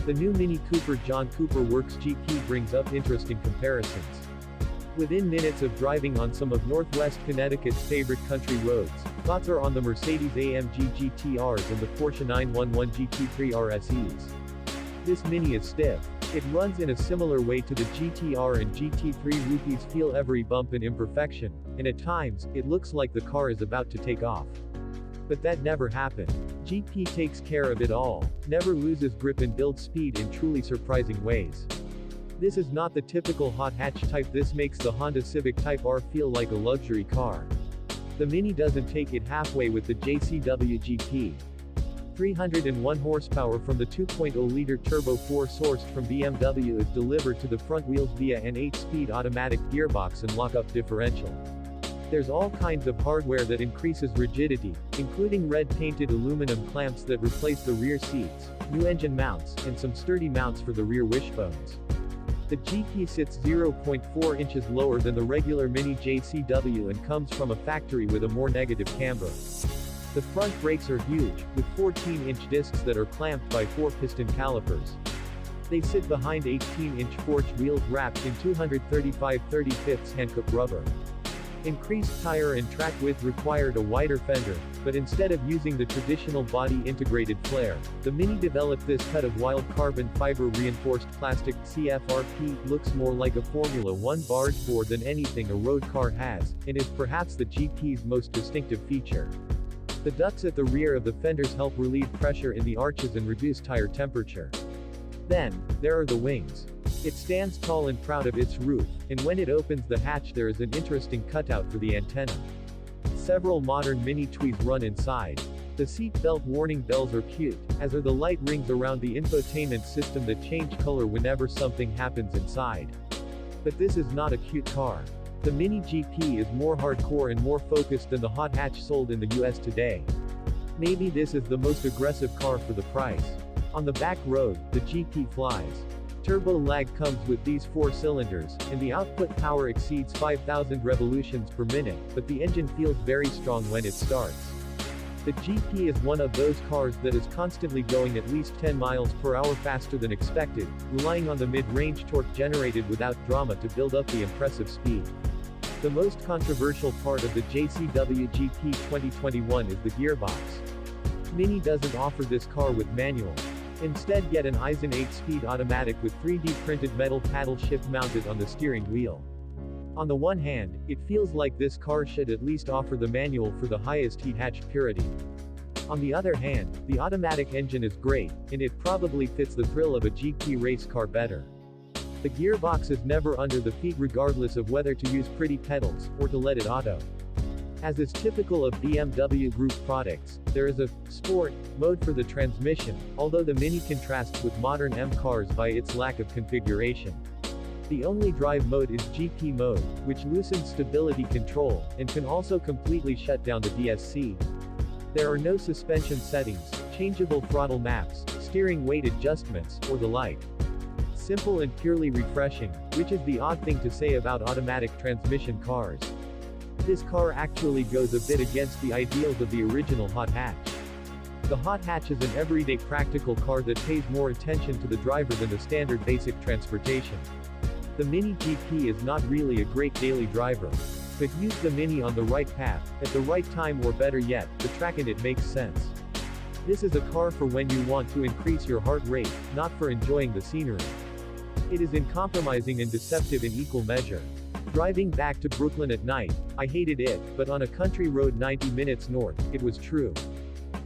The new Mini Cooper John Cooper Works GP brings up interesting comparisons. Within minutes of driving on some of Northwest Connecticut's favorite country roads, thoughts are on the Mercedes-AMG GT Rs and the Porsche 911 GT3 RSes. This Mini is stiff. It runs in a similar way to the GTR and GT3 Rupees, feel every bump and imperfection, and at times, it looks like the car is about to take off. But that never happened. GP takes care of it all, never loses grip and builds speed in truly surprising ways. This is not the typical hot hatch type. This makes the Honda Civic Type R feel like a luxury car. The Mini doesn't take it halfway with the JCW GP. 301 horsepower from the 2.0-liter turbo 4 sourced from BMW is delivered to the front wheels via an 8-speed automatic gearbox and lock-up differential. There's all kinds of hardware that increases rigidity, including red-painted aluminum clamps that replace the rear seats, new engine mounts, and some sturdy mounts for the rear wishbones. The GP sits 0.4 inches lower than the regular Mini JCW and comes from a factory with a more negative camber. The front brakes are huge, with 14-inch discs that are clamped by 4-piston calipers. They sit behind 18-inch forged wheels wrapped in 235/35 Hankook rubber. Increased tire and track width required a wider fender, but instead of using the traditional body-integrated flare, the Mini developed this cut of wild carbon fiber reinforced plastic. CFRP looks more like a Formula 1 barge board than anything a road car has, and is perhaps the GP's most distinctive feature. The ducts at the rear of the fenders help relieve pressure in the arches and reduce tire temperature. Then, there are the wings. It stands tall and proud of its roof, and when it opens the hatch there is an interesting cutout for the antenna. Several modern Mini Twees run inside. The seat belt warning bells are cute, as are the light rings around the infotainment system that change color whenever something happens inside. But this is not a cute car. The Mini GP is more hardcore and more focused than the hot hatch sold in the US today. Maybe this is the most aggressive car for the price. On the back road, the GP flies. Turbo lag comes with these 4 cylinders, and the output power exceeds 5,000 revolutions per minute, but the engine feels very strong when it starts. The GP is one of those cars that is constantly going at least 10 miles per hour faster than expected, relying on the mid-range torque generated without drama to build up the impressive speed. The most controversial part of the JCW GP 2021 is the gearbox. Mini doesn't offer this car with manual. Instead, get an Eisen 8-speed automatic with 3D printed metal paddle shift mounted on the steering wheel. On the one hand, it feels like this car should at least offer the manual for the highest heat hatch purity. On the other hand, the automatic engine is great, and it probably fits the thrill of a GP race car better. The gearbox is never under the feet regardless of whether to use pretty pedals, or to let it auto. As is typical of BMW Group products, there is a sport mode for the transmission, although the Mini contrasts with modern M cars by its lack of configuration. The only drive mode is GP mode, which loosens stability control, and can also completely shut down the DSC. There are no suspension settings, changeable throttle maps, steering weight adjustments, or the like. Simple and purely refreshing, which is the odd thing to say about automatic transmission cars. This car actually goes a bit against the ideals of the original hot hatch. The hot hatch is an everyday practical car that pays more attention to the driver than the standard basic transportation. The Mini GP is not really a great daily driver. But use the Mini on the right path, at the right time, or better yet, the track in it makes sense. This is a car for when you want to increase your heart rate, not for enjoying the scenery. It is uncompromising and deceptive in equal measure. Driving back to Brooklyn at night, I hated it, but on a country road 90 minutes north, it was true.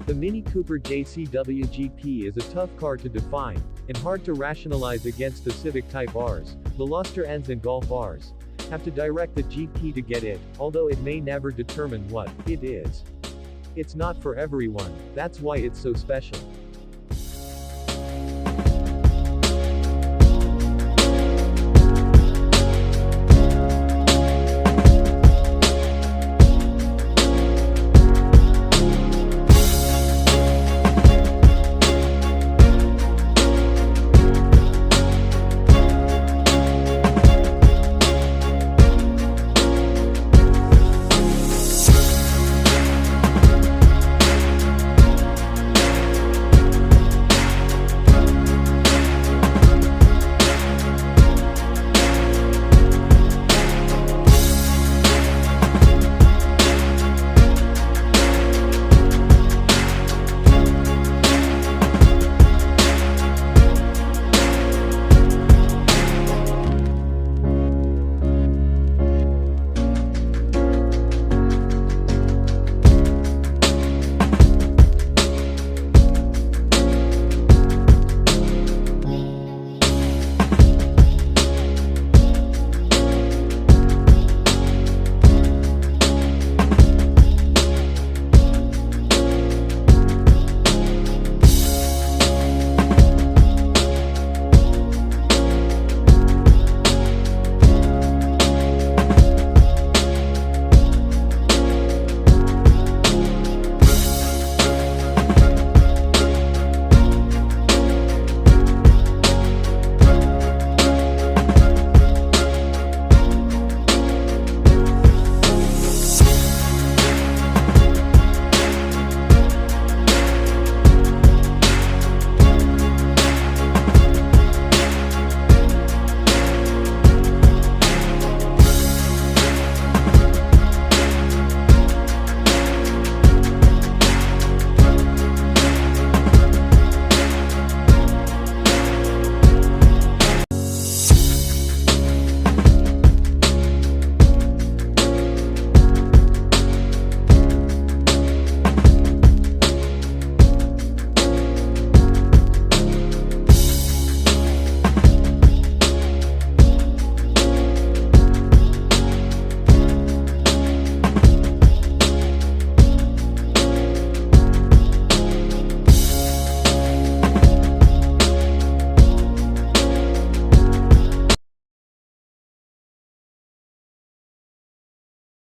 The Mini Cooper JCW GP is a tough car to define, and hard to rationalize against the Civic Type Rs, Veloster Ns and Golf Rs. Have to direct the GP to get it, although it may never determine what it is. It's not for everyone, that's why it's so special.